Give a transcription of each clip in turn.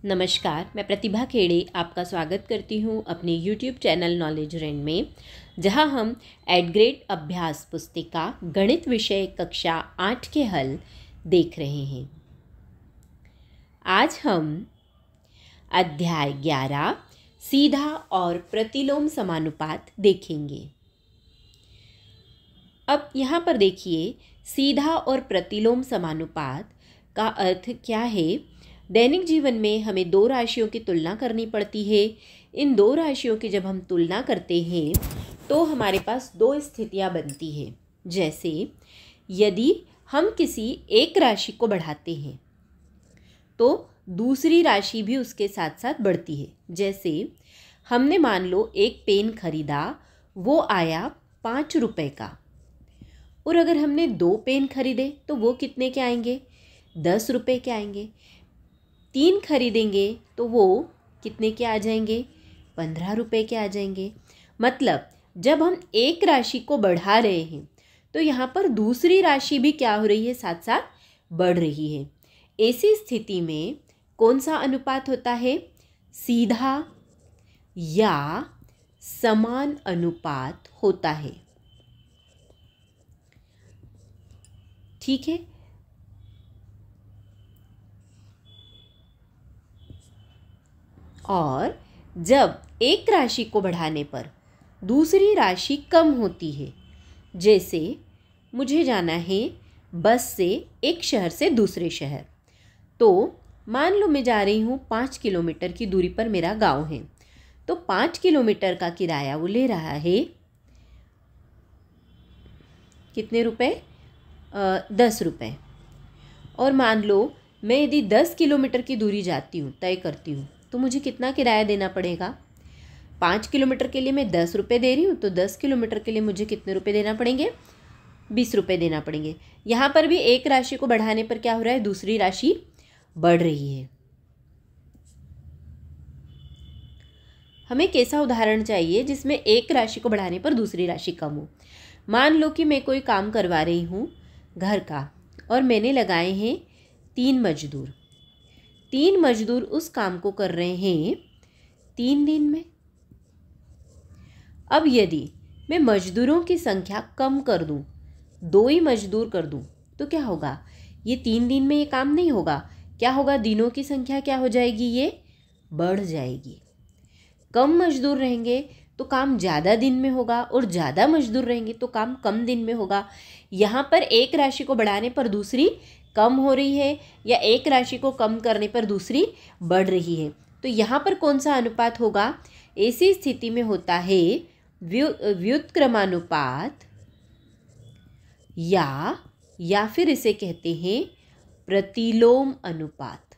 नमस्कार, मैं प्रतिभा खेड़े आपका स्वागत करती हूँ अपने YouTube चैनल नॉलेज रैन में, जहाँ हम एड ग्रेड अभ्यास पुस्तिका गणित विषय कक्षा 8 के हल देख रहे हैं। आज हम अध्याय 11 सीधा और प्रतिलोम समानुपात देखेंगे। अब यहाँ पर देखिए, सीधा और प्रतिलोम समानुपात का अर्थ क्या है। दैनिक जीवन में हमें दो राशियों की तुलना करनी पड़ती है। इन दो राशियों की जब हम तुलना करते हैं तो हमारे पास दो स्थितियां बनती हैं। जैसे यदि हम किसी एक राशि को बढ़ाते हैं तो दूसरी राशि भी उसके साथ साथ बढ़ती है। जैसे हमने मान लो एक पेन खरीदा, वो आया 5 रुपये का, और अगर हमने 2 पेन खरीदे तो वो कितने के आएंगे? 10 रुपये के आएंगे। 3 खरीदेंगे तो वो कितने के आ जाएंगे? 15 रुपये के आ जाएंगे। मतलब जब हम एक राशि को बढ़ा रहे हैं तो यहाँ पर दूसरी राशि भी क्या हो रही है? साथ साथ बढ़ रही है। ऐसी स्थिति में कौन सा अनुपात होता है? सीधा या समान अनुपात होता है। ठीक है। और जब एक राशि को बढ़ाने पर दूसरी राशि कम होती है, जैसे मुझे जाना है बस से एक शहर से दूसरे शहर, तो मान लो मैं जा रही हूँ 5 किलोमीटर की दूरी पर मेरा गांव है, तो 5 किलोमीटर का किराया वो ले रहा है कितने रुपए? 10 रुपये। और मान लो मैं यदि 10 किलोमीटर की दूरी जाती हूँ, तय करती हूँ, तो मुझे कितना किराया देना पड़ेगा? 5 किलोमीटर के लिए मैं 10 रुपये दे रही हूँ, तो 10 किलोमीटर के लिए मुझे कितने रुपये देना पड़ेंगे? 20 रुपये देना पड़ेंगे। यहाँ पर भी एक राशि को बढ़ाने पर क्या हो रहा है? दूसरी राशि बढ़ रही है। हमें कैसा उदाहरण चाहिए जिसमें एक राशि को बढ़ाने पर दूसरी राशि कम हो? मान लो कि मैं कोई काम करवा रही हूँ घर का, और मैंने लगाए हैं 3 मजदूर। 3 मजदूर उस काम को कर रहे हैं 3 दिन में। अब यदि मैं मजदूरों की संख्या कम कर दूं, 2 ही मजदूर कर दूं, तो क्या होगा? ये 3 दिन में ये काम नहीं होगा। क्या होगा? दिनों की संख्या क्या हो जाएगी? ये बढ़ जाएगी। कम मजदूर रहेंगे तो काम ज़्यादा दिन में होगा, और ज़्यादा मजदूर रहेंगे तो काम कम दिन में होगा। यहाँ पर एक राशि को बढ़ाने पर दूसरी कम हो रही है, या एक राशि को कम करने पर दूसरी बढ़ रही है। तो यहाँ पर कौन सा अनुपात होगा? ऐसी स्थिति में होता है व्युत्क्रमानुपात, या फिर इसे कहते हैं प्रतिलोम अनुपात।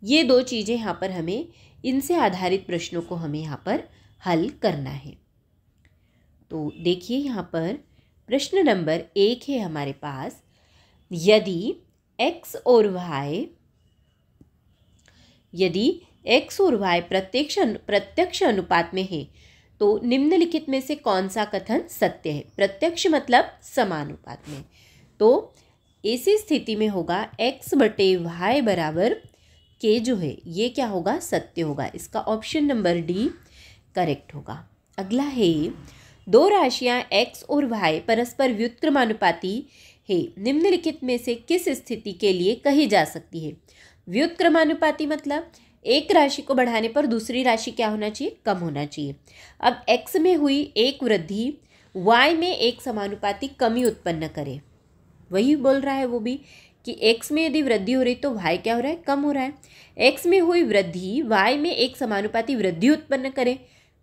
ये दो चीज़ें यहाँ पर हमें, इनसे आधारित प्रश्नों को हमें यहाँ पर हल करना है। तो देखिए, यहाँ पर प्रश्न नंबर 1 है हमारे पास। यदि x और y प्रत्यक्ष अनुपात में है तो निम्नलिखित में से कौन सा कथन सत्य है? प्रत्यक्ष मतलब समानुपात में। तो ऐसी स्थिति में होगा x बटे y बराबर k, जो है ये क्या होगा? सत्य होगा। इसका ऑप्शन नंबर डी करेक्ट होगा। अगला है, दो राशियां x और y परस्पर व्युत्क्रमानुपाती है, निम्नलिखित में से किस स्थिति के लिए कही जा सकती है? व्युत्क्रमानुपाती मतलब एक राशि को बढ़ाने पर दूसरी राशि क्या होना चाहिए? कम होना चाहिए। अब x में हुई एक वृद्धि y में एक समानुपाती कमी उत्पन्न करे, वही बोल रहा है वो भी कि x में यदि वृद्धि हो रही तो y क्या हो रहा है? कम हो रहा है। x में हुई वृद्धि y में एक समानुपाती वृद्धि उत्पन्न करे,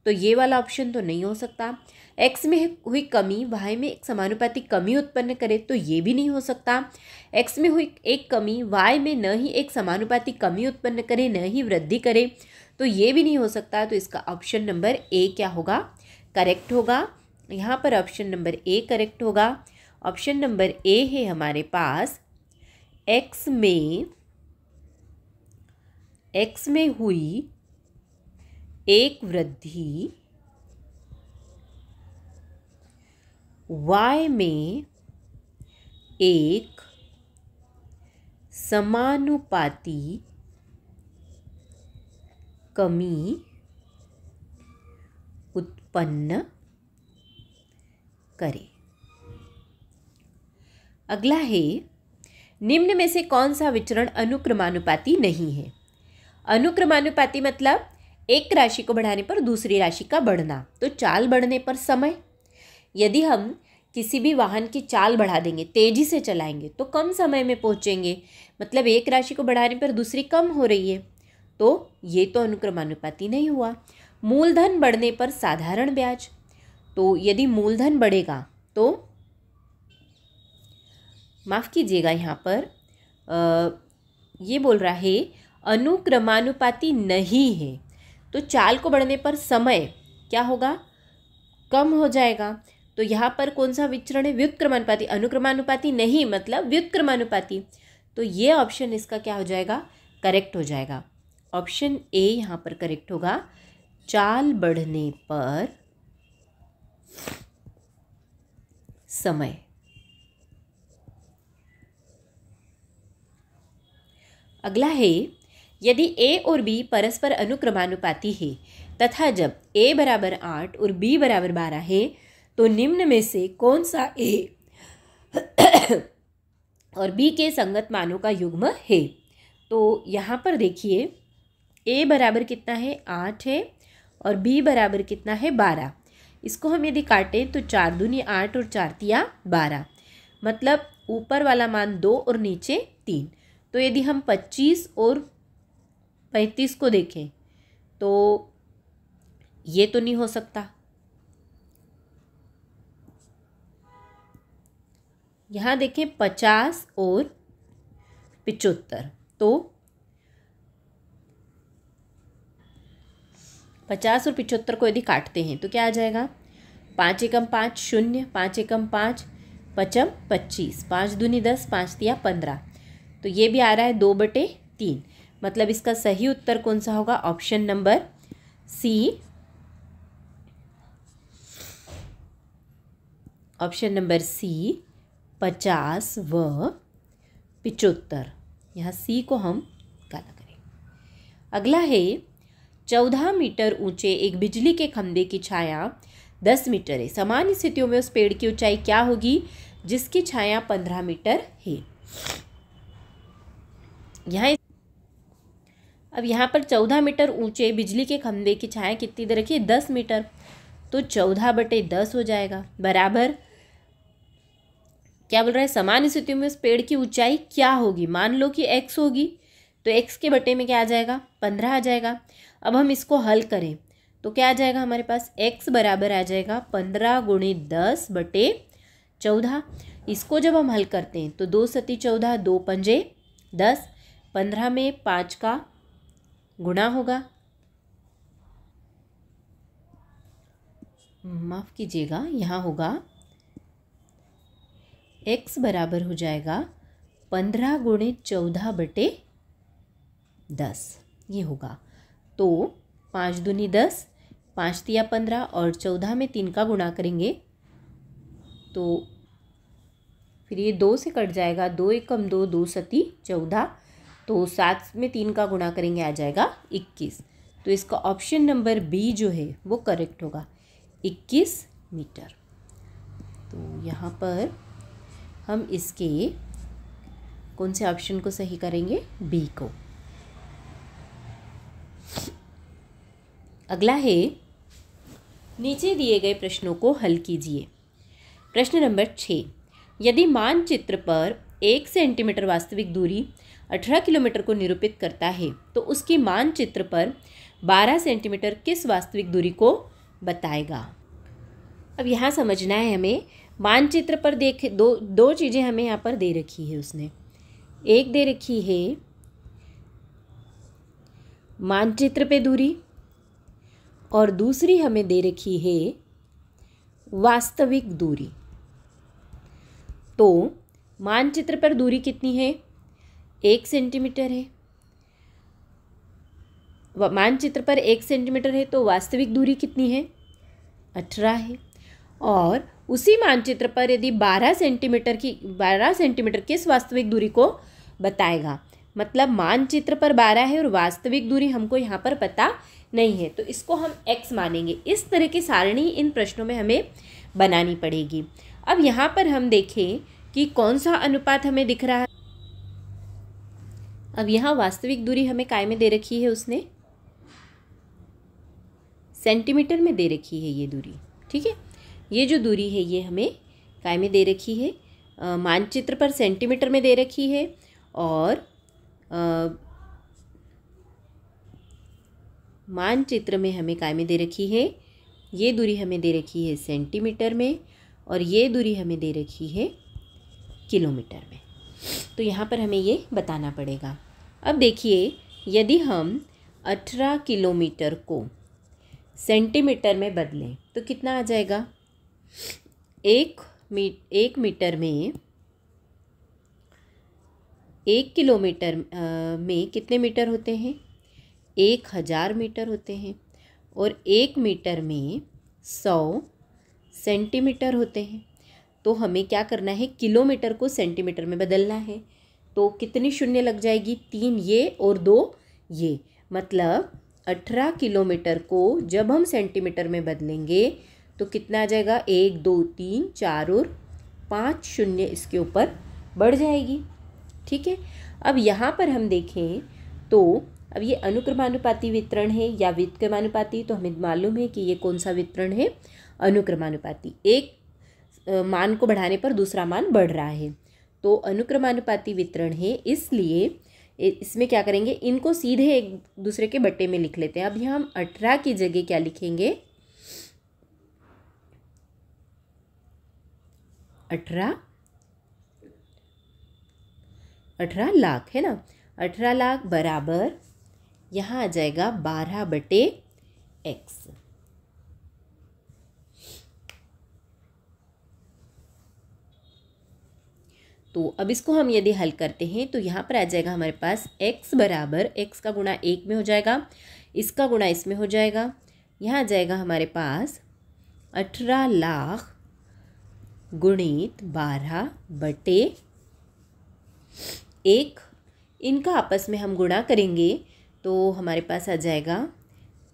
तो ये वाला ऑप्शन तो नहीं हो सकता। x में हुई कमी y में एक समानुपाती कमी उत्पन्न करे, तो ये भी नहीं हो सकता। x में हुई एक कमी y में न ही एक समानुपाती कमी उत्पन्न करे, न ही वृद्धि करे, तो ये भी नहीं हो सकता। तो इसका ऑप्शन नंबर ए क्या होगा? करेक्ट होगा। यहाँ पर ऑप्शन नंबर ए करेक्ट होगा। ऑप्शन नंबर ए है हमारे पास, x में हुई एक वृद्धि y में एक समानुपाती कमी उत्पन्न करे। अगला है, निम्न में से कौन सा विचरण अनुक्रमानुपाती नहीं है? अनुक्रमानुपाती मतलब एक राशि को बढ़ाने पर दूसरी राशि का बढ़ना। तो चाल बढ़ने पर समय, यदि हम किसी भी वाहन की चाल बढ़ा देंगे, तेजी से चलाएंगे तो कम समय में पहुंचेंगे, मतलब एक राशि को बढ़ाने पर दूसरी कम हो रही है, तो ये तो अनुक्रमानुपाती नहीं हुआ। मूलधन बढ़ने पर साधारण ब्याज, तो यदि मूलधन बढ़ेगा तो माफ़ कीजिएगा, यहाँ पर ये बोल रहा है अनुक्रमानुपाती नहीं है, तो चाल को बढ़ने पर समय क्या होगा? कम हो जाएगा। तो यहाँ पर कौन सा विचरण है? व्युत्क्रमानुपाती। अनुक्रमानुपाती नहीं मतलब व्युत्क्रमानुपाती। तो ये ऑप्शन इसका क्या हो जाएगा? करेक्ट हो जाएगा। ऑप्शन ए यहाँ पर करेक्ट होगा। चाल बढ़ने पर समय। अगला है, यदि ए और बी परस्पर अनुक्रमानुपाती है तथा जब a बराबर 8 और b बराबर 12 है तो निम्न में से कौन सा a और b के संगत मानों का युग्म है? तो यहाँ पर देखिए, a बराबर कितना है? 8 है और b बराबर कितना है? 12। इसको हम यदि काटें तो 4 दूनी 8 और 4 तिया 12, मतलब ऊपर वाला मान 2 और नीचे 3। तो यदि हम 25 और 35 को देखें तो ये तो नहीं हो सकता। यहाँ देखें 50 और 75, तो 50 और 75 को यदि काटते हैं तो क्या आ जाएगा? 5 एकम 5 0, 5 एकम 5 पचम 25, 5 दूनी 10, 5 तिया 15। तो ये भी आ रहा है 2/3, मतलब इसका सही उत्तर कौन सा होगा? Option number C. Option number C 50 व 75। यहाँ सी को हम काला करें। अगला है, 14 मीटर ऊंचे एक बिजली के खंभे की छाया 10 मीटर है। सामान्य स्थितियों में उस पेड़ की ऊंचाई क्या होगी जिसकी छाया 15 मीटर है? अब यहाँ पर 14 मीटर ऊंचे बिजली के खंभे की छाया कितनी दे रखी है? 10 मीटर। तो 14/10 हो जाएगा, बराबर क्या बोल रहा है? सामान्य स्थितियों में उस पेड़ की ऊंचाई क्या होगी? मान लो कि x होगी, तो x के बटे में क्या आ जाएगा? 15 आ जाएगा। अब हम इसको हल करें तो क्या आ जाएगा हमारे पास? x बराबर आ जाएगा 15 × 10/14। इसको जब हम हल करते हैं तो 2 सती 14, 2 पंजे 10, 15 में 5 का गुणा होगा, माफ़ कीजिएगा, यहाँ होगा x बराबर हो जाएगा 15 × 14/10, ये होगा। तो 5 दूनी 10, 5 तिया 15 और 14 में 3 का गुणा करेंगे तो फिर ये 2 से कट जाएगा, 2 एकम 2, 2 सती 14, तो 7 में 3 का गुणा करेंगे आ जाएगा 21। तो इसका ऑप्शन नंबर बी जो है वो करेक्ट होगा, 21 मीटर। तो यहाँ पर हम इसके कौन से ऑप्शन को सही करेंगे? बी को। अगला है, नीचे दिए गए प्रश्नों को हल कीजिए। प्रश्न नंबर 6, यदि मानचित्र पर 1 सेंटीमीटर वास्तविक दूरी 18 किलोमीटर को निरूपित करता है तो उसकी मानचित्र पर 12 सेंटीमीटर किस वास्तविक दूरी को बताएगा? अब यहाँ समझना है हमें, मानचित्र पर देख दो चीज़ें हमें यहाँ पर दे रखी है उसने। एक दे रखी है मानचित्र पे दूरी और दूसरी हमें दे रखी है वास्तविक दूरी। तो मानचित्र पर दूरी कितनी है? 1 सेंटीमीटर है। मानचित्र पर 1 सेंटीमीटर है तो वास्तविक दूरी कितनी है? 18 है। और उसी मानचित्र पर यदि 12 सेंटीमीटर किस वास्तविक दूरी को बताएगा? मतलब मानचित्र पर 12 है और वास्तविक दूरी हमको यहाँ पर पता नहीं है, तो इसको हम x मानेंगे। इस तरह की सारणी इन प्रश्नों में हमें बनानी पड़ेगी। अब यहाँ पर हम देखें कि कौन सा अनुपात हमें दिख रहा है। अब यहाँ वास्तविक दूरी हमें काय में दे रखी है, उसने सेंटीमीटर में दे रखी है ये दूरी, ठीक है। ये जो दूरी है ये हमें काय में दे रखी है, मानचित्र पर सेंटीमीटर में दे रखी है, और मानचित्र में हमें काय में दे रखी है, ये दूरी हमें दे रखी है सेंटीमीटर में, और ये दूरी हमें दे रखी है किलोमीटर में। तो यहाँ पर हमें ये बताना पड़ेगा। अब देखिए, यदि हम 18 किलोमीटर को सेंटीमीटर में बदलें तो कितना आ जाएगा। एक मीटर में, 1 किलोमीटर में कितने मीटर होते हैं, 1000 मीटर होते हैं, और 1 मीटर में 100 सेंटीमीटर होते हैं। तो हमें क्या करना है, किलोमीटर को सेंटीमीटर में बदलना है। तो कितनी शून्य लग जाएगी, 3 ये और 2 ये, मतलब 18 किलोमीटर को जब हम सेंटीमीटर में बदलेंगे तो कितना आ जाएगा, 1 2 3 4 और 5 शून्य इसके ऊपर बढ़ जाएगी, ठीक है। अब यहाँ पर हम देखें तो अब ये अनुक्रमानुपाती वितरण है या व्युत्क्रमानुपाती, तो हमें मालूम है कि ये कौन सा वितरण है, अनुक्रमानुपाती। एक मान को बढ़ाने पर दूसरा मान बढ़ रहा है, तो अनुक्रमानुपाती वितरण है। इसलिए इसमें क्या करेंगे, इनको सीधे एक दूसरे के बट्टे में लिख लेते हैं। अब यहाँ हम 18 की जगह क्या लिखेंगे, 18 लाख है ना, 18 लाख बराबर यहाँ आ जाएगा 12/x। तो अब इसको हम यदि हल करते हैं तो यहाँ पर आ जाएगा हमारे पास x बराबर, x का गुणा 1 में हो जाएगा, इसका गुणा इसमें हो जाएगा। यहाँ आ जाएगा हमारे पास 18 लाख गुणित 12/1। इनका आपस में हम गुणा करेंगे तो हमारे पास आ जाएगा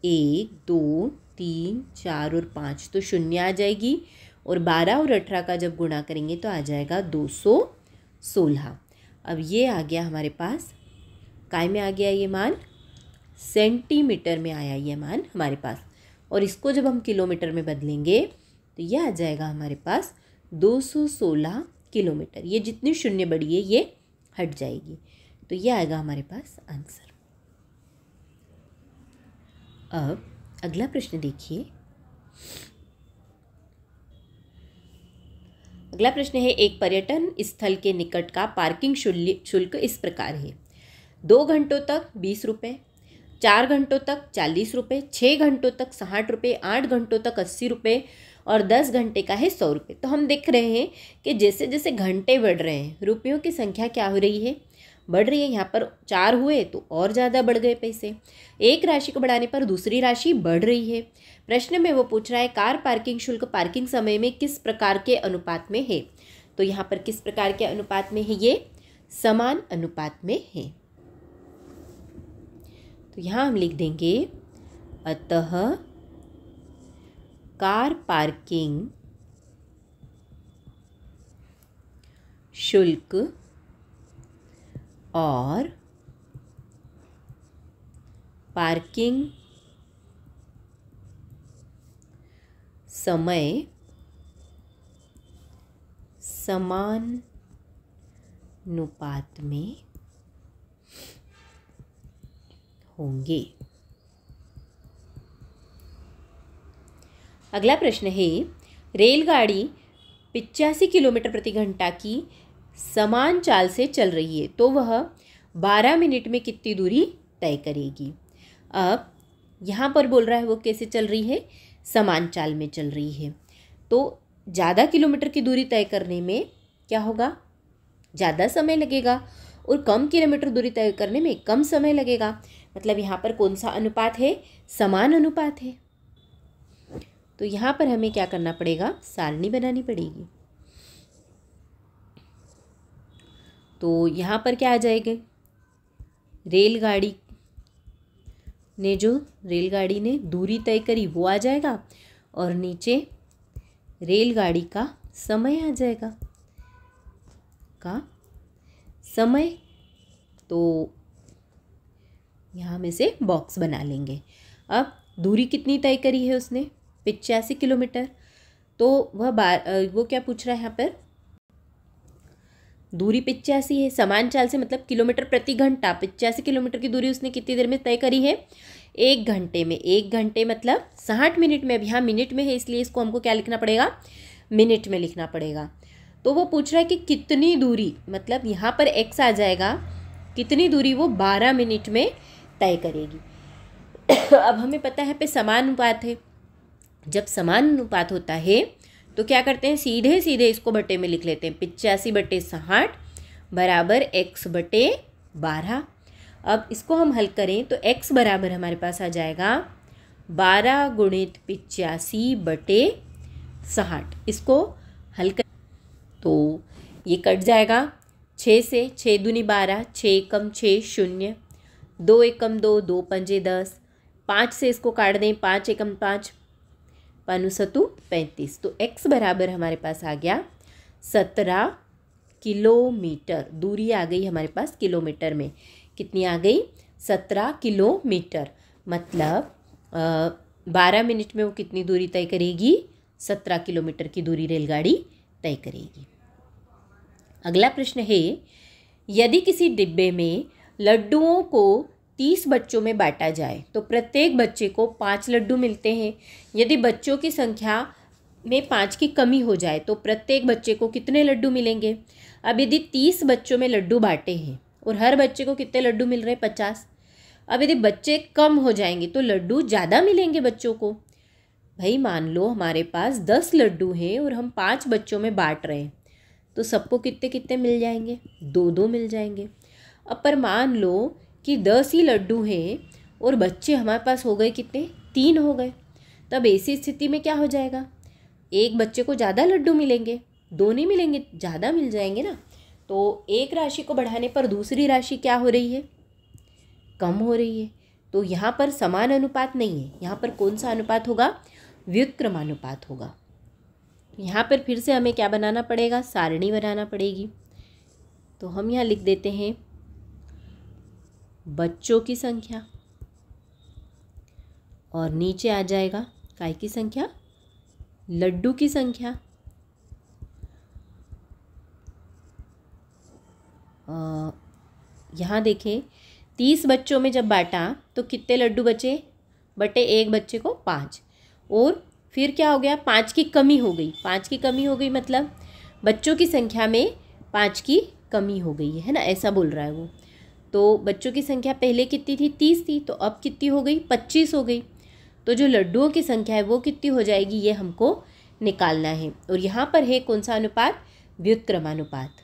1 2 3 4 और 5, तो शून्य आ जाएगी, और 12 और 18 का जब गुणा करेंगे तो आ जाएगा 216। अब ये आ गया हमारे पास, काय में आ गया ये मान, सेंटीमीटर में आया ये मान हमारे पास, और इसको जब हम किलोमीटर में बदलेंगे तो ये आ जाएगा हमारे पास 216 किलोमीटर। ये जितनी शून्य बढ़ी है ये हट जाएगी, तो ये आएगा हमारे पास आंसर। अब अगला प्रश्न देखिए। अगला प्रश्न है, एक पर्यटन स्थल के निकट का पार्किंग शुल्क इस प्रकार है। 2 घंटों तक 20 रुपये, 4 घंटों तक 40 रुपये, 6 घंटों तक 60 रुपये, 8 घंटों तक 80 रुपये और 10 घंटे का है 100 रुपये। तो हम देख रहे हैं कि जैसे जैसे घंटे बढ़ रहे हैं रुपयों की संख्या क्या हो रही है, बढ़ रही है। यहाँ पर 4 हुए तो और ज़्यादा बढ़ गए पैसे। एक राशि को बढ़ाने पर दूसरी राशि बढ़ रही है। प्रश्न में वो पूछ रहा है कार पार्किंग शुल्क पार्किंग समय में किस प्रकार के अनुपात में है। तो यहाँ पर किस प्रकार के अनुपात में है, ये समान अनुपात में है। तो यहाँ हम लिख देंगे, अतः कार पार्किंग शुल्क और पार्किंग समय समान अनुपात में होंगे। अगला प्रश्न है, रेलगाड़ी 85 किलोमीटर प्रति घंटा की समान चाल से चल रही है तो वह 12 मिनट में कितनी दूरी तय करेगी। अब यहाँ पर बोल रहा है वो कैसे चल रही है, समान चाल में चल रही है। तो ज़्यादा किलोमीटर की दूरी तय करने में क्या होगा, ज़्यादा समय लगेगा, और कम किलोमीटर दूरी तय करने में कम समय लगेगा। मतलब यहाँ पर कौन सा अनुपात है, समान अनुपात है। तो यहाँ पर हमें क्या करना पड़ेगा, सारणी बनानी पड़ेगी। तो यहाँ पर क्या आ जाएगा, रेलगाड़ी ने दूरी तय करी वो आ जाएगा और नीचे रेलगाड़ी का समय आ जाएगा, तो यहाँ में से बॉक्स बना लेंगे। अब दूरी कितनी तय करी है उसने, 85 किलोमीटर। तो वो क्या पूछ रहा है यहाँ पर, दूरी 85 है, समान चाल से मतलब किलोमीटर प्रति घंटा, 85 किलोमीटर की दूरी उसने कितनी देर में तय करी है, 1 घंटे में। 1 घंटे मतलब 60 मिनट में। अब यहाँ मिनट में है इसलिए इसको हमको क्या लिखना पड़ेगा, मिनट में लिखना पड़ेगा। तो वो पूछ रहा है कि कितनी दूरी, मतलब यहाँ पर x आ जाएगा, कितनी दूरी वो 12 मिनट में तय करेगी। अब हमें पता है पे समानुपात है, जब समानुपात होता है तो क्या करते हैं, सीधे सीधे इसको बटे में लिख लेते हैं, 85/60 बराबर x/12। अब इसको हम हल करें तो x बराबर हमारे पास आ जाएगा 12 × 85/60। इसको हल कर तो ये कट जाएगा 6 से, 6 दूनी 12, 6 एकम 6 0, 2 एकम 2, 2 पंजे 10, 5 से इसको काट दें, 5 एकम 5, 5 सतु 35। तो x बराबर हमारे पास आ गया 17 किलोमीटर। दूरी आ गई हमारे पास किलोमीटर में, कितनी आ गई, 17 किलोमीटर। मतलब 12 मिनट में वो कितनी दूरी तय करेगी, 17 किलोमीटर की दूरी रेलगाड़ी तय करेगी। अगला प्रश्न है, यदि किसी डिब्बे में लड्डुओं को 30 बच्चों में बांटा जाए तो प्रत्येक बच्चे को 5 लड्डू मिलते हैं। यदि बच्चों की संख्या में 5 की कमी हो जाए तो प्रत्येक बच्चे को कितने लड्डू मिलेंगे। अब यदि 30 बच्चों में लड्डू बांटे हैं और हर बच्चे को कितने लड्डू मिल रहे हैं, 50। अब यदि बच्चे कम हो जाएंगे तो लड्डू ज़्यादा मिलेंगे बच्चों को। भाई मान लो हमारे पास 10 लड्डू हैं और हम 5 बच्चों में बांट रहे हैं, तो सबको कितने कितने मिल जाएंगे, 2-2 मिल जाएंगे। अब पर मान लो कि 10 ही लड्डू हैं और बच्चे हमारे पास हो गए कितने, 3 हो गए। तब ऐसी स्थिति में क्या हो जाएगा, एक बच्चे को ज़्यादा लड्डू मिलेंगे, 2 नहीं मिलेंगे, ज़्यादा मिल जाएंगे ना। तो एक राशि को बढ़ाने पर दूसरी राशि क्या हो रही है, कम हो रही है। तो यहाँ पर समान अनुपात नहीं है, यहाँ पर कौन सा अनुपात होगा, व्युत्क्रमानुपात होगा। यहाँ पर फिर से हमें क्या बनाना पड़ेगा, सारणी बनाना पड़ेगी। तो हम यहाँ लिख देते हैं बच्चों की संख्या और नीचे आ जाएगा काय की संख्या, लड्डू की संख्या। यहाँ देखें 30 बच्चों में जब बांटा तो कितने लड्डू बचे, बटे एक बच्चे को 5। और फिर क्या हो गया, 5 की कमी हो गई। 5 की कमी हो गई मतलब बच्चों की संख्या में 5 की कमी हो गई है ना, ऐसा बोल रहा है वो। तो बच्चों की संख्या पहले कितनी थी, 30 थी, तो अब कितनी हो गई, 25 हो गई। तो जो लड्डुओं की संख्या है वो कितनी हो जाएगी, ये हमको निकालना है। और यहाँ पर है कौन सा अनुपात, व्युत्क्रमानुपात।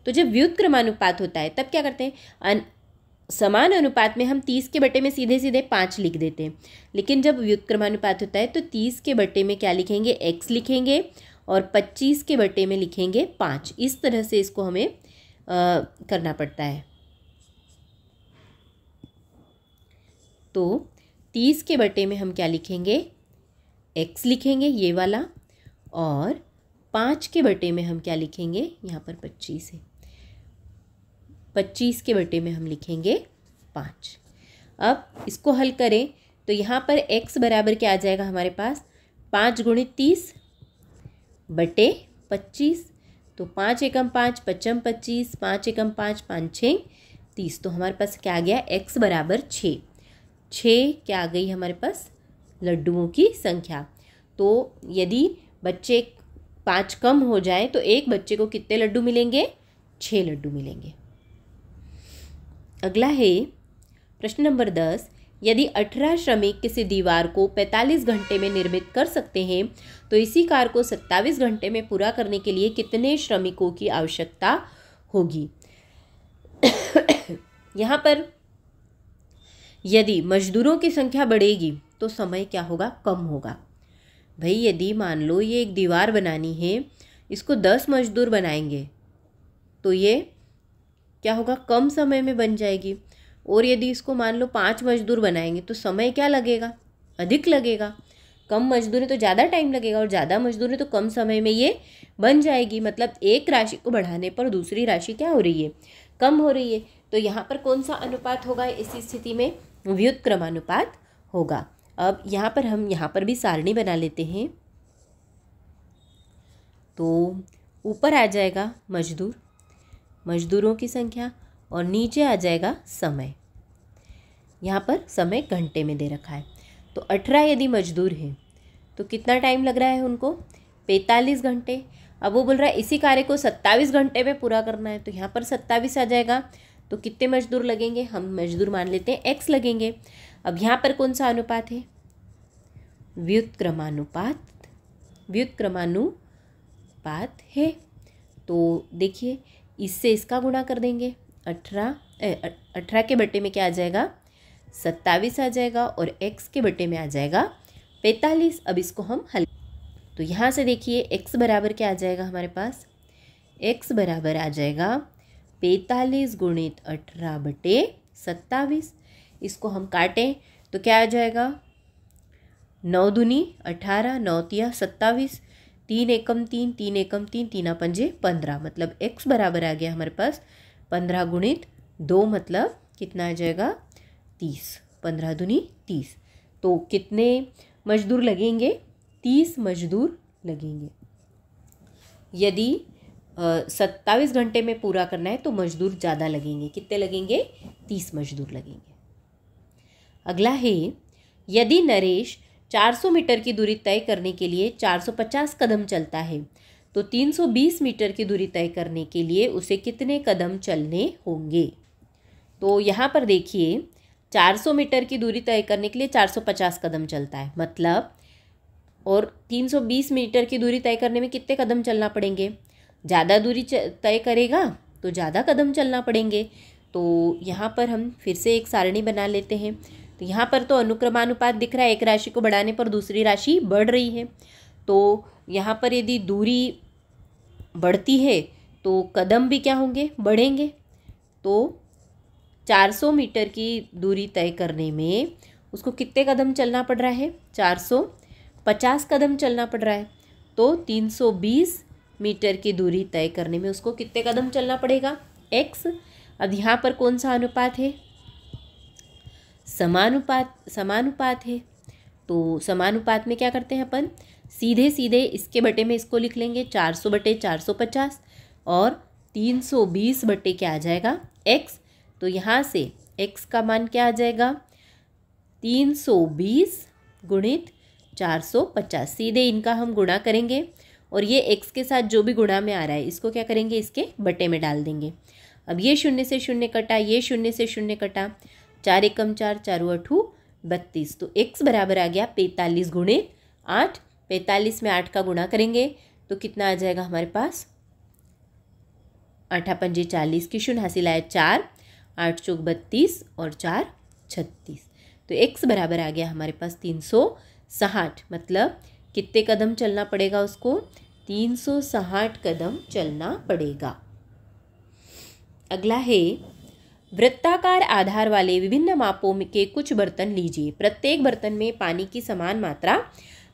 तो जब व्युत्क्रमानुपात होता है तब क्या करते हैं, समान अनुपात में हम 30 के बटे में सीधे सीधे 5 लिख देते हैं। लेकिन जब व्युत्क्रमानुपात होता है तो 30 के बटे में क्या लिखेंगे, x लिखेंगे और 25 के बटे में लिखेंगे 5। इस तरह से इसको हमें करना पड़ता है। तो 30 के बटे में हम क्या लिखेंगे, x लिखेंगे ये वाला, और 5 के बटे में हम क्या लिखेंगे, यहाँ पर 25 है, 25 के बटे में हम लिखेंगे 5। अब इसको हल करें तो यहाँ पर x बराबर क्या आ जाएगा हमारे पास, 5 × 30 बटे 25। तो 5 एकम 5, 5 25, 5 एकम 5, 5 6 30। तो हमारे पास क्या आ गया, x बराबर 6। 6 क्या आ गई हमारे पास, लड्डुओं की संख्या। तो यदि बच्चे 5 कम हो जाए तो एक बच्चे को कितने लड्डू मिलेंगे, 6 लड्डू मिलेंगे। अगला है प्रश्न नंबर 10, यदि 18 श्रमिक किसी दीवार को 45 घंटे में निर्मित कर सकते हैं तो इसी कार्य को 27 घंटे में पूरा करने के लिए कितने श्रमिकों की आवश्यकता होगी। यहाँ पर यदि मजदूरों की संख्या बढ़ेगी तो समय क्या होगा, कम होगा। भाई यदि मान लो ये एक दीवार बनानी है, इसको 10 मजदूर बनाएंगे तो ये क्या होगा, कम समय में बन जाएगी। और यदि इसको मान लो 5 मजदूर बनाएंगे तो समय क्या लगेगा, अधिक लगेगा। कम मजदूरी तो ज़्यादा टाइम लगेगा और ज़्यादा मजदूरी तो कम समय में ये बन जाएगी। मतलब एक राशि को बढ़ाने पर दूसरी राशि क्या हो रही है, कम हो रही है। तो यहाँ पर कौन सा अनुपात होगा इस स्थिति में, व्युत्क्रमानुपात होगा। अब यहाँ पर हम यहाँ पर भी सारणी बना लेते हैं। तो ऊपर आ जाएगा मजदूर, मजदूरों की संख्या, और नीचे आ जाएगा समय। यहाँ पर समय घंटे में दे रखा है। तो 18 यदि मजदूर हैं तो कितना टाइम लग रहा है उनको, 45 घंटे। अब वो बोल रहा है इसी कार्य को 27 घंटे में पूरा करना है, तो यहाँ पर 27 आ जाएगा। तो कितने मजदूर लगेंगे, हम मजदूर मान लेते हैं x लगेंगे। अब यहाँ पर कौन सा अनुपात है, व्युत्क्रमानुपात, व्युत्क्रमानुपात है। तो देखिए इससे इसका गुणा कर देंगे, 18 के बटे में क्या आ जाएगा, 27 आ जाएगा, और x के बटे में आ जाएगा 45। अब इसको हम हल, तो यहाँ से देखिए x बराबर क्या आ जाएगा हमारे पास, x बराबर आ जाएगा 45 गुणित 18 बटे 27। इसको हम काटें तो क्या आ जाएगा, 9 दूनी 18, 9 तिया 27, 3 एकम 3, 3 एकम 3, 3 पंजे 15। मतलब x बराबर आ गया हमारे पास 15 गुणित 2, मतलब कितना आ जाएगा 30, 15 दूनी 30। तो कितने मजदूर लगेंगे, 30 मजदूर लगेंगे। यदि 27 घंटे में पूरा करना है तो मजदूर ज़्यादा लगेंगे, कितने लगेंगे, 30 मजदूर लगेंगे। अगला है, यदि नरेश 400 मीटर की दूरी तय करने के लिए 450 कदम चलता है तो 320 मीटर की दूरी तय करने के लिए उसे कितने कदम चलने होंगे। तो यहाँ पर देखिए 400 मीटर की दूरी तय करने के लिए 450 कदम चलता है, मतलब, और 320 मीटर की दूरी तय करने में कितने कदम चलना पड़ेंगे, ज़्यादा दूरी तय करेगा तो ज़्यादा कदम चलना पड़ेंगे। तो यहाँ पर हम फिर से एक सारणी बना लेते हैं। तो यहाँ पर तो अनुक्रमानुपात दिख रहा है, एक राशि को बढ़ाने पर दूसरी राशि बढ़ रही है। तो यहाँ पर यदि दूरी बढ़ती है तो कदम भी क्या होंगे, बढ़ेंगे। तो 400 मीटर की दूरी तय करने में उसको कितने कदम चलना पड़ रहा है, 450 कदम चलना पड़ रहा है। तो 320 मीटर की दूरी तय करने में उसको कितने कदम चलना पड़ेगा, x। अब यहाँ पर कौन सा अनुपात है, समानुपात है। तो समानुपात में क्या करते हैं अपन, सीधे सीधे इसके बटे में इसको लिख लेंगे, 400 बटे 450, और 320 बटे क्या आ जाएगा, x। तो यहाँ से x का मान क्या आ जाएगा, 320 गुणित 450। सीधे इनका हम गुणा करेंगे और ये x के साथ जो भी गुणा में आ रहा है इसको क्या करेंगे, इसके बटे में डाल देंगे। अब ये 0 से 0 कटा, ये 0 से 0 कटा, 4 एकम 4, 4 8 32। तो x बराबर आ गया 45 गुणित 8। 45 में 8 का गुणा करेंगे तो कितना आ जाएगा हमारे पास, 8 पंजे 40 की शून्य हासिल आया 4, 8 चौक 32 और 4 36। तो x बराबर आ गया हमारे पास 360। मतलब कितने कदम चलना पड़ेगा उसको, 360 कदम चलना पड़ेगा। अगला है, वृत्ताकार आधार वाले विभिन्न मापों के कुछ बर्तन लीजिए, प्रत्येक बर्तन में पानी की समान मात्रा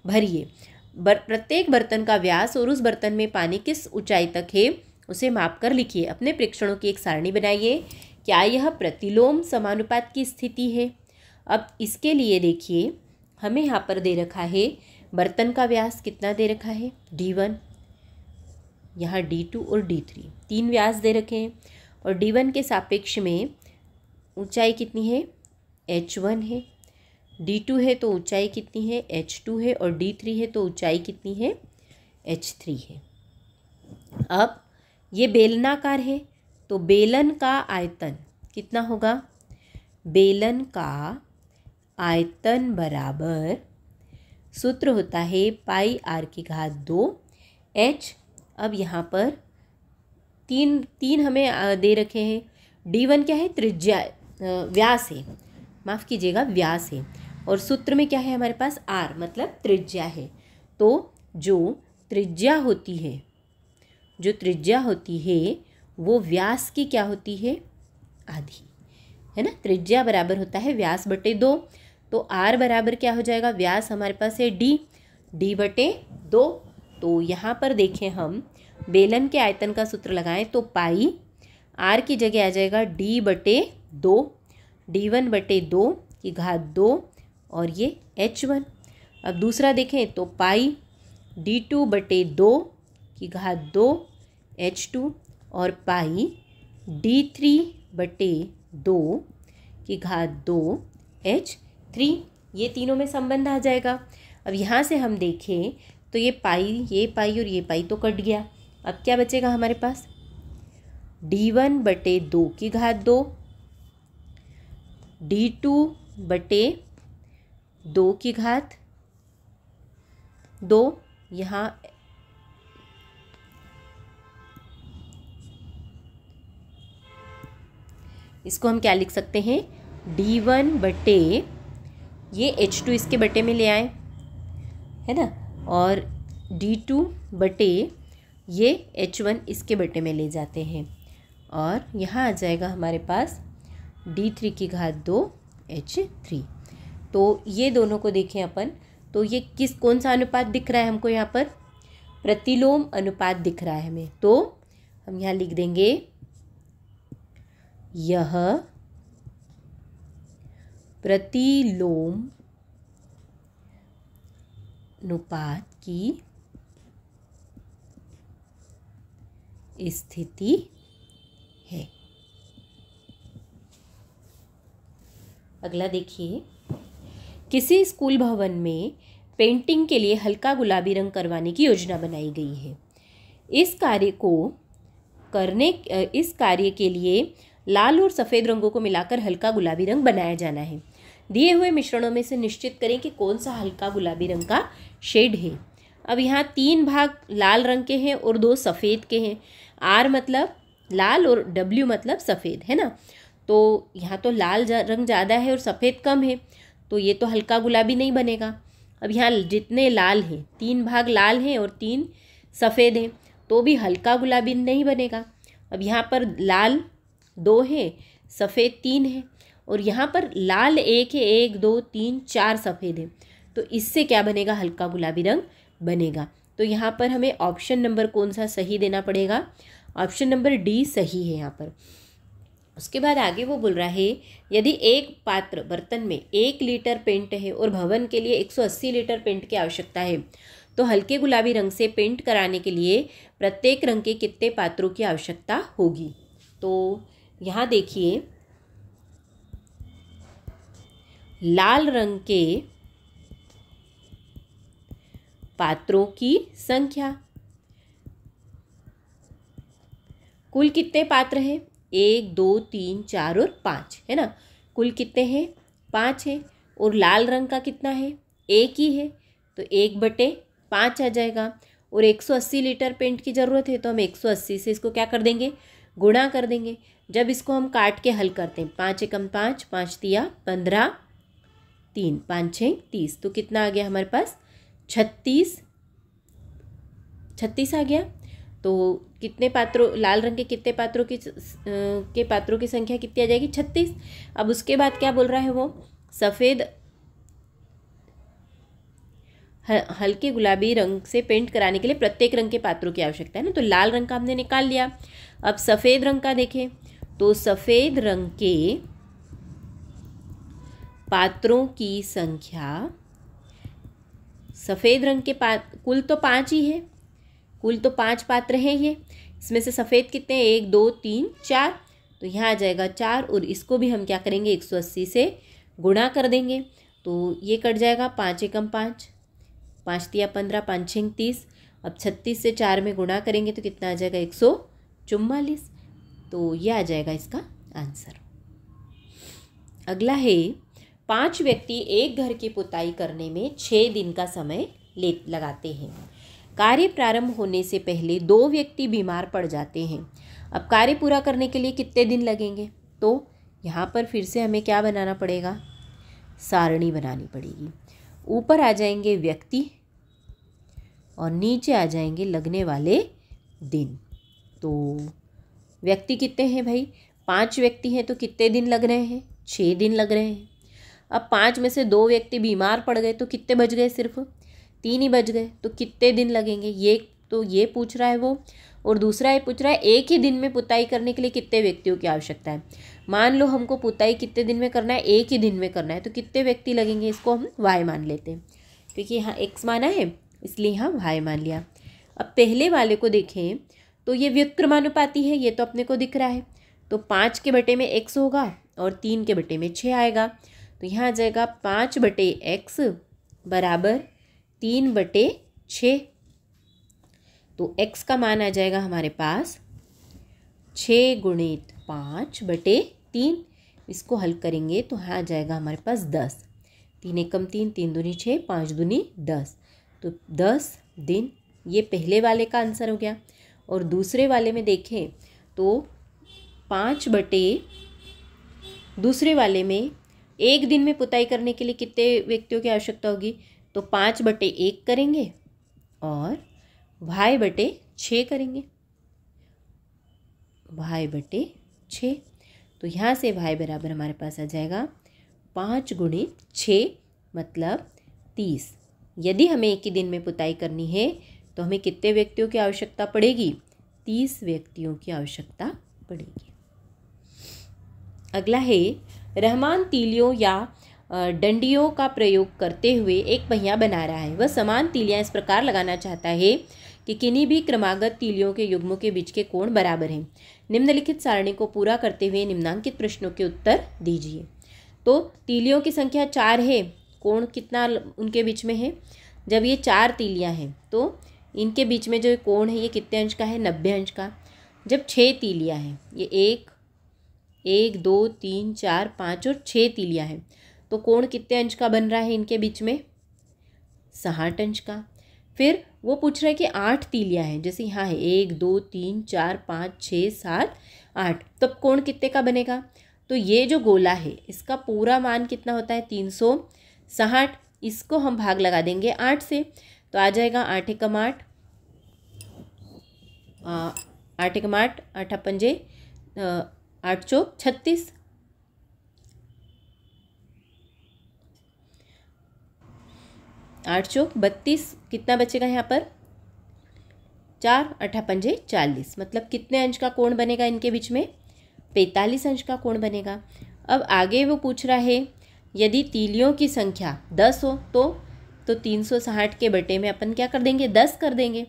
भरिए। प्रत्येक बर्तन का व्यास और उस बर्तन में पानी किस ऊंचाई तक है उसे माप कर लिखिए। अपने प्रेक्षणों की एक सारणी बनाइए। क्या यह प्रतिलोम समानुपात की स्थिति है। अब इसके लिए देखिए हमें यहाँ पर दे रखा है बर्तन का व्यास कितना दे रखा है, D1, यहाँ D2 और D3, 3 व्यास दे रखे हैं, और D1 के सापेक्ष में ऊंचाई कितनी है, H1 है। D2 है तो ऊंचाई कितनी है, H2 है, और D3 है तो ऊंचाई कितनी है, H3 है। अब ये बेलनाकार है तो बेलन का आयतन कितना होगा, बेलन का आयतन बराबर, सूत्र होता है पाई r की घात 2 h। अब यहाँ पर तीन हमें दे रखे हैं। D1 क्या है, त्रिज्या, व्यास है, माफ़ कीजिएगा व्यास है, और सूत्र में क्या है हमारे पास r मतलब त्रिज्या है। तो जो त्रिज्या होती है वो व्यास की क्या होती है, आधी, है ना। त्रिज्या बराबर होता है व्यास बटे 2, तो r बराबर क्या हो जाएगा, व्यास हमारे पास है d बटे 2। तो यहाँ पर देखें हम बेलन के आयतन का सूत्र लगाएं तो पाई r की जगह आ जाएगा d बटे 2, d1 बटे 2 की घात 2 और ये h1। अब दूसरा देखें तो पाई d2 बटे 2 की घात 2 h2 और पाई d3 बटे 2 की घात 2 h3। ये तीनों में संबंध आ जाएगा। अब यहाँ से हम देखें तो ये पाई और ये पाई तो कट गया। अब क्या बचेगा हमारे पास, d1 बटे 2 की घात 2, d2 बटे 2 की घात 2, यहाँ इसको हम क्या लिख सकते हैं, d1 बटे ये h2 इसके बटे में ले आए, है ना, और d2 बटे ये h1 इसके बटे में ले जाते हैं और यहाँ आ जाएगा हमारे पास d3 की घात 2 h3। तो ये दोनों को देखें अपन, तो ये कौन सा अनुपात दिख रहा है हमको, यहाँ पर प्रतिलोम अनुपात दिख रहा है हमें। तो हम यहाँ लिख देंगे यह प्रतिलोम अनुपात की स्थिति है। अगला देखिए, किसी स्कूल भवन में पेंटिंग के लिए हल्का गुलाबी रंग करवाने की योजना बनाई गई है। इस कार्य के लिए लाल और सफ़ेद रंगों को मिलाकर हल्का गुलाबी रंग बनाया जाना है। दिए हुए मिश्रणों में से निश्चित करें कि कौन सा हल्का गुलाबी रंग का शेड है। अब यहाँ 3 भाग लाल रंग के हैं और 2 सफ़ेद के हैं। R मतलब लाल और W मतलब सफ़ेद, है ना। तो यहाँ तो लाल रंग ज़्यादा है और सफ़ेद कम है, तो ये तो हल्का गुलाबी नहीं बनेगा। अब यहाँ जितने लाल हैं, 3 भाग लाल हैं और 3 सफ़ेद हैं, तो भी हल्का गुलाबी नहीं बनेगा। अब यहाँ पर लाल 2 है, सफ़ेद 3 है, और यहाँ पर लाल 1 है, 1 2 3 4 सफ़ेद है, तो इससे क्या बनेगा, हल्का गुलाबी रंग बनेगा। तो यहाँ पर हमें ऑप्शन नंबर कौन सा सही देना पड़ेगा, ऑप्शन नंबर डी सही है यहाँ पर। उसके बाद आगे वो बोल रहा है, यदि एक पात्र बर्तन में 1 लीटर पेंट है और भवन के लिए 180 लीटर पेंट की आवश्यकता है, तो हल्के गुलाबी रंग से पेंट कराने के लिए प्रत्येक रंग के कितने पात्रों की आवश्यकता होगी। तो यहाँ देखिए, लाल रंग के पात्रों की संख्या, कुल कितने पात्र हैं, 1 2 3 4 और 5, है ना। कुल कितने हैं, 5 है, और लाल रंग का कितना है, 1 ही है, तो 1/5 आ जाएगा। और 180 लीटर पेंट की ज़रूरत है, तो हम 180 से इसको क्या कर देंगे, गुणा कर देंगे। जब इसको हम काट के हल करते हैं, 5 एकम 5, 5 तिया 15, 3 5 6 30, तो कितना आ गया हमारे पास, 36 आ गया। तो कितने पात्रों, लाल रंग के कितने पात्रों की संख्या कितनी आ जाएगी, 36। अब उसके बाद क्या बोल रहा है वो, सफ़ेद हल्के गुलाबी रंग से पेंट कराने के लिए प्रत्येक रंग के पात्रों की आवश्यकता है ना। तो लाल रंग का हमने निकाल लिया। अब सफ़ेद रंग का देखें, तो सफ़ेद रंग के पात्रों की संख्या, सफ़ेद रंग के कुल तो 5 ही है, कुल तो 5 पात्र हैं ये, इसमें से सफ़ेद कितने हैं, 1 2 3 4, तो यहाँ आ जाएगा 4, और इसको भी हम क्या करेंगे, 180 से गुणा कर देंगे, तो ये कट जाएगा, 5 एकम 5, 5 तिया 15, 5 6 30। अब 36 से 4 में गुणा करेंगे तो कितना आ जाएगा, 144। तो ये आ जाएगा इसका आंसर। अगला है, 5 व्यक्ति एक घर की पुताई करने में 6 दिन का समय लगाते हैं। कार्य प्रारंभ होने से पहले 2 व्यक्ति बीमार पड़ जाते हैं। अब कार्य पूरा करने के लिए कितने दिन लगेंगे, तो यहाँ पर फिर से हमें क्या बनाना पड़ेगा, सारणी बनानी पड़ेगी। ऊपर आ जाएंगे व्यक्ति और नीचे आ जाएंगे लगने वाले दिन। तो व्यक्ति कितने हैं भाई, 5 व्यक्ति हैं तो कितने दिन लग रहे हैं, 6 दिन लग रहे हैं। अब 5 में से 2 व्यक्ति बीमार पड़ गए तो कितने बच गए, सिर्फ 3 ही बच गए, तो कितने दिन लगेंगे, ये पूछ रहा है वो। और दूसरा ये पूछ रहा है एक ही दिन में पुताई करने के लिए कितने व्यक्तियों की आवश्यकता है। मान लो हमको पुताई कितने दिन में करना है, एक ही दिन में करना है, तो कितने व्यक्ति लगेंगे, इसको हम y मान लेते हैं, क्योंकि यहाँ x माना है इसलिए यहाँ y मान लिया। अब पहले वाले को देखें तो ये व्युत्क्रमानुपाती है, ये तो अपने को दिख रहा है, तो 5 के बटे में x होगा और 3 के बटे में 6 आएगा, तो यहाँ आ जाएगा 5/x बराबर 3/6। तो x का मान आ जाएगा हमारे पास 6 × 5/3। इसको हल करेंगे तो यहाँ आ जाएगा हमारे पास 10। 3 एकम 3, 3 दूनी 6, 5 दूनी 10, तो 10 दिन। ये पहले वाले का आंसर हो गया। और दूसरे वाले में देखें तो दूसरे वाले में एक दिन में पुताई करने के लिए कितने व्यक्तियों की आवश्यकता होगी, तो 5/1 करेंगे और y/6 करेंगे, y/6। तो यहाँ से y बराबर हमारे पास आ जाएगा 5 × 6 मतलब 30। यदि हमें एक ही दिन में पुताई करनी है तो हमें कितने व्यक्तियों की आवश्यकता पड़ेगी, 30 व्यक्तियों की आवश्यकता पड़ेगी। अगला है, रहमान तीलियों या डंडियों का प्रयोग करते हुए एक पहिया बना रहा है। वह समान तीलियां इस प्रकार लगाना चाहता है कि किन्हीं भी क्रमागत तीलियों के युग्मों के बीच के कोण बराबर हैं। निम्नलिखित सारणी को पूरा करते हुए निम्नांकित प्रश्नों के उत्तर दीजिए। तो तीलियों की संख्या 4 है, कोण कितना उनके बीच में है, जब ये 4 तीलियां हैं तो इनके बीच में जो कोण है ये कितने अंश का है, 90 अंश का। जब 6 तीलियां हैं, ये 1 2 3 4 5 और 6 तीलियां हैं, तो कोण कितने अंश का बन रहा है इनके बीच में, 60 अंश का। फिर वो पूछ रहा है कि 8 तीलियां हैं, जैसे यहाँ है 1 2 3 4 5 6 7 8, तब कोण कितने का बनेगा, तो ये जो गोला है इसका पूरा मान कितना होता है, 360। इसको हम भाग लगा देंगे 8 से, तो आ जाएगा 8 एकम 8, 8 एकम 8, 8 पंजे 8 चौक 36, 8 चौक 32, कितना बचेगा यहाँ पर 4, 8 पंजे 40, मतलब कितने अंश का कोण बनेगा इनके बीच में, 45 अंश का कोण बनेगा। अब आगे वो पूछ रहा है यदि तीलियों की संख्या 10 हो तो 360 के बटे में अपन क्या कर देंगे, 10 कर देंगे,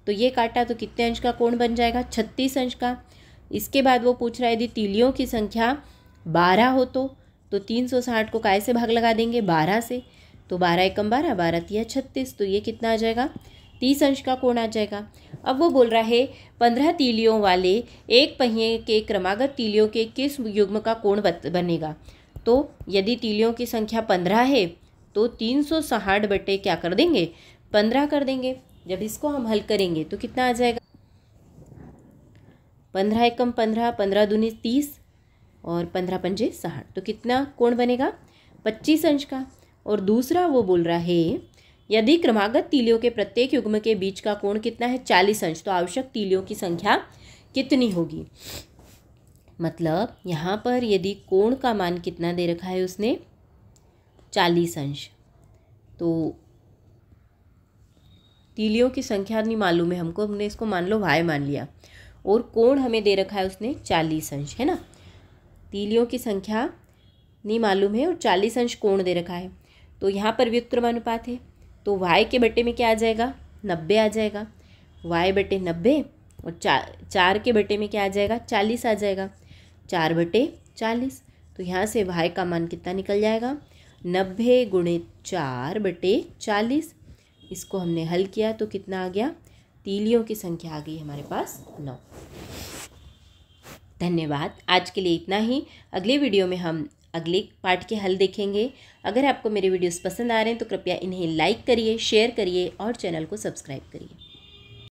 तो ये काटा तो कितने अंश का कोण बन जाएगा, 36 अंश का। इसके बाद वो पूछ रहा है यदि तीलियों की संख्या 12 हो तो 360 को काय से भाग लगा देंगे, 12 से, तो 12 एकम 12, 12 तिया 36, तो ये कितना आ जाएगा, 30 अंश का कोण आ जाएगा। अब वो बोल रहा है 15 तीलियों वाले एक पहिए के क्रमागत तीलियों के किस युग्म का कोण बनेगा। तो यदि तीलियों की संख्या 15 है तो 360 बटे क्या कर देंगे, 15 कर देंगे। जब इसको हम हल करेंगे तो कितना आ जाएगा, 15 एकम 15, 15 दूनी 30 और 15 पंजे 60, तो कितना कोण बनेगा, 25 अंश का। और दूसरा वो बोल रहा है यदि क्रमागत तीलियों के प्रत्येक युग्म के बीच का कोण कितना है, 40 अंश, तो आवश्यक तीलियों की संख्या कितनी होगी। मतलब यहाँ पर यदि कोण का मान कितना दे रखा है उसने, 40 अंश, तो तीलियों की संख्या नहीं मालूम है हमको, हमने इसको मान लो y मान लिया, और कोण हमें दे रखा है उसने 40 अंश, है ना। तीलियों की संख्या नहीं मालूम है और 40 अंश कोण दे रखा है, तो यहाँ पर व्युत्क्रमानुपात है, तो y के बटे में क्या आ जाएगा, 90 आ जाएगा, y/90, और 4 के बटे में क्या आ जाएगा, 40 आ जाएगा, 4/40। तो यहाँ से y का मान कितना निकल जाएगा, 90 × 4/40। इसको हमने हल किया तो कितना आ गया, तीलियों की संख्या आ गई हमारे पास 9। धन्यवाद। आज के लिए इतना ही। अगले वीडियो में हम अगले पार्ट के हल देखेंगे। अगर आपको मेरे वीडियोस पसंद आ रहे हैं तो कृपया इन्हें लाइक करिए, शेयर करिए और चैनल को सब्सक्राइब करिए।